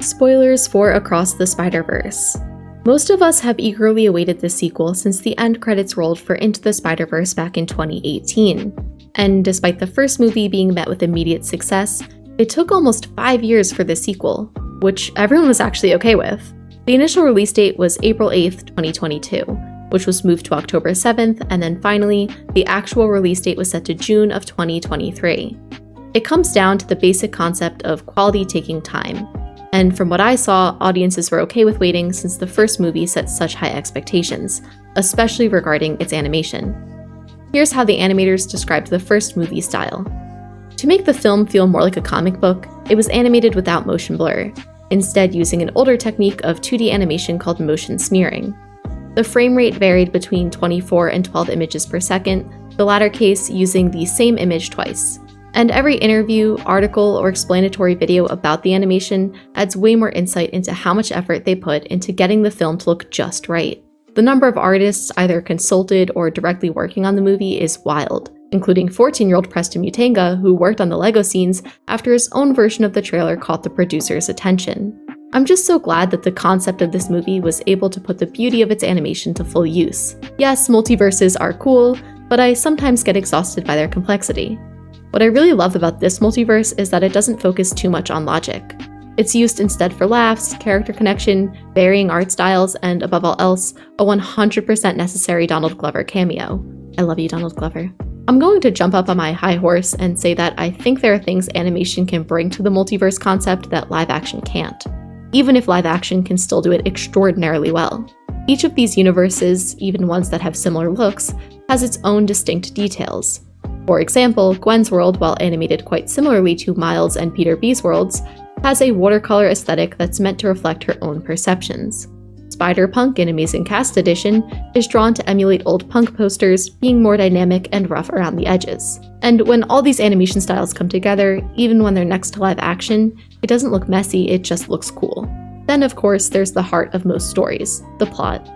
Spoilers for Across the Spider-Verse. Most of us have eagerly awaited this sequel since the end credits rolled for Into the Spider-Verse back in 2018. And despite the first movie being met with immediate success, it took almost 5 years for the sequel, which everyone was actually okay with. The initial release date was April 8th, 2022, which was moved to October 7th, and then finally, the actual release date was set to June of 2023. It comes down to the basic concept of quality taking time. And from what I saw, audiences were okay with waiting since the first movie set such high expectations, especially regarding its animation. Here's how the animators described the first movie style. To make the film feel more like a comic book, it was animated without motion blur, instead using an older technique of 2D animation called motion smearing. The frame rate varied between 24 and 12 images per second, the latter case using the same image twice. And every interview, article, or explanatory video about the animation adds way more insight into how much effort they put into getting the film to look just right. The number of artists either consulted or directly working on the movie is wild, including 14-year-old Preston Mutanga, who worked on the Lego scenes after his own version of the trailer caught the producer's attention. I'm just so glad that the concept of this movie was able to put the beauty of its animation to full use. Yes, multiverses are cool, but I sometimes get exhausted by their complexity. What I really love about this multiverse is that it doesn't focus too much on logic. It's used instead for laughs, character connection, varying art styles, and above all else, a 100% necessary Donald Glover cameo. I love you, Donald Glover. I'm going to jump up on my high horse and say that I think there are things animation can bring to the multiverse concept that live action can't, even if live action can still do it extraordinarily well. Each of these universes, even ones that have similar looks, has its own distinct details. For example, Gwen's world, while animated quite similarly to Miles and Peter B's worlds, has a watercolor aesthetic that's meant to reflect her own perceptions. Spider-Punk in Amazing Cast Edition is drawn to emulate old punk posters, being more dynamic and rough around the edges. And when all these animation styles come together, even when they're next to live action, it doesn't look messy, it just looks cool. Then of course there's the heart of most stories, the plot.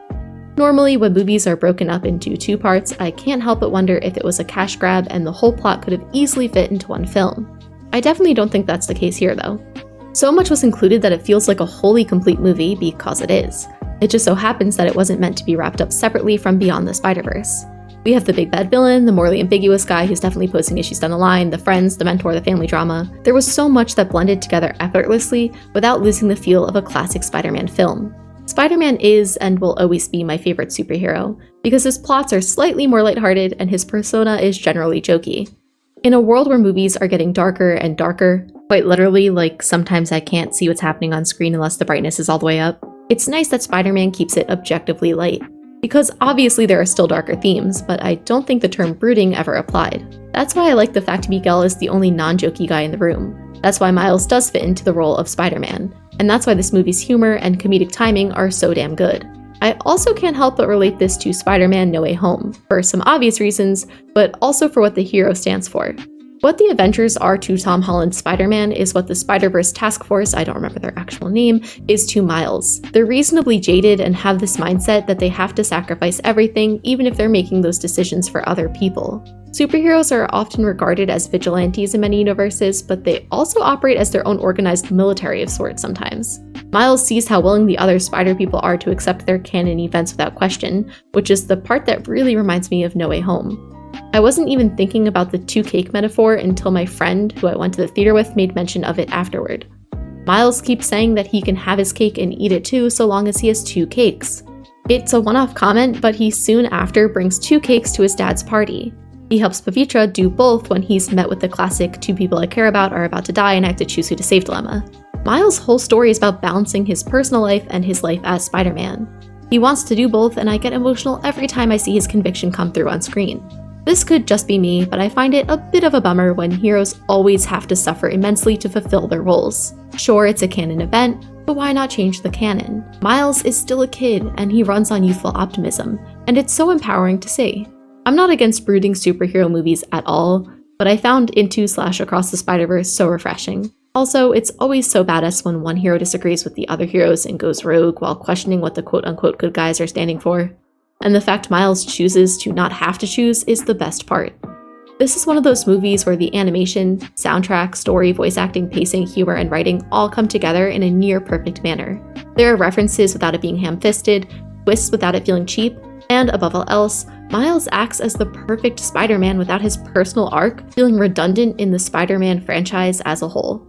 Normally, when movies are broken up into 2 parts, I can't help but wonder if it was a cash grab and the whole plot could have easily fit into one film. I definitely don't think that's the case here though. So much was included that it feels like a wholly complete movie because it is. It just so happens that it wasn't meant to be wrapped up separately from Beyond the Spider-Verse. We have the big bad villain, the morally ambiguous guy who's definitely posting issues down the line, the friends, the mentor, the family drama. There was so much that blended together effortlessly without losing the feel of a classic Spider-Man film. Spider-Man is and will always be my favorite superhero, because his plots are slightly more lighthearted and his persona is generally jokey. In a world where movies are getting darker and darker, quite literally, like sometimes I can't see what's happening on screen unless the brightness is all the way up, it's nice that Spider-Man keeps it objectively light. Because obviously there are still darker themes, but I don't think the term brooding ever applied. That's why I like the fact Miguel is the only non-jokey guy in the room. That's why Miles does fit into the role of Spider-Man, and that's why this movie's humor and comedic timing are so damn good. I also can't help but relate this to Spider-Man No Way Home, for some obvious reasons, but also for what the hero stands for. What the Avengers are to Tom Holland's Spider-Man is what the Spider-Verse Task Force, I don't remember their actual name, is to Miles. They're reasonably jaded and have this mindset that they have to sacrifice everything even if they're making those decisions for other people. Superheroes are often regarded as vigilantes in many universes, but they also operate as their own organized military of sorts sometimes. Miles sees how willing the other Spider people are to accept their canon events without question, which is the part that really reminds me of No Way Home. I wasn't even thinking about the 2 cake metaphor until my friend, who I went to the theater with, made mention of it afterward. Miles keeps saying that he can have his cake and eat it too so long as he has 2 cakes. It's a one-off comment, but he soon after brings 2 cakes to his dad's party. He helps Pavitra do both when he's met with the classic 2 people I care about are about to die and I have to choose who to save dilemma. Miles' whole story is about balancing his personal life and his life as Spider-Man. He wants to do both, and I get emotional every time I see his conviction come through on screen. This could just be me, but I find it a bit of a bummer when heroes always have to suffer immensely to fulfill their roles. Sure, it's a canon event, but why not change the canon? Miles is still a kid, and he runs on youthful optimism, and it's so empowering to see. I'm not against brooding superhero movies at all, but I found Into/Across the Spider-Verse so refreshing. Also, it's always so badass when one hero disagrees with the other heroes and goes rogue while questioning what the quote-unquote good guys are standing for. And the fact Miles chooses to not have to choose is the best part. This is one of those movies where the animation, soundtrack, story, voice acting, pacing, humor, and writing all come together in a near-perfect manner. There are references without it being ham-fisted, twists without it feeling cheap, and above all else, Miles acts as the perfect Spider-Man without his personal arc feeling redundant in the Spider-Man franchise as a whole.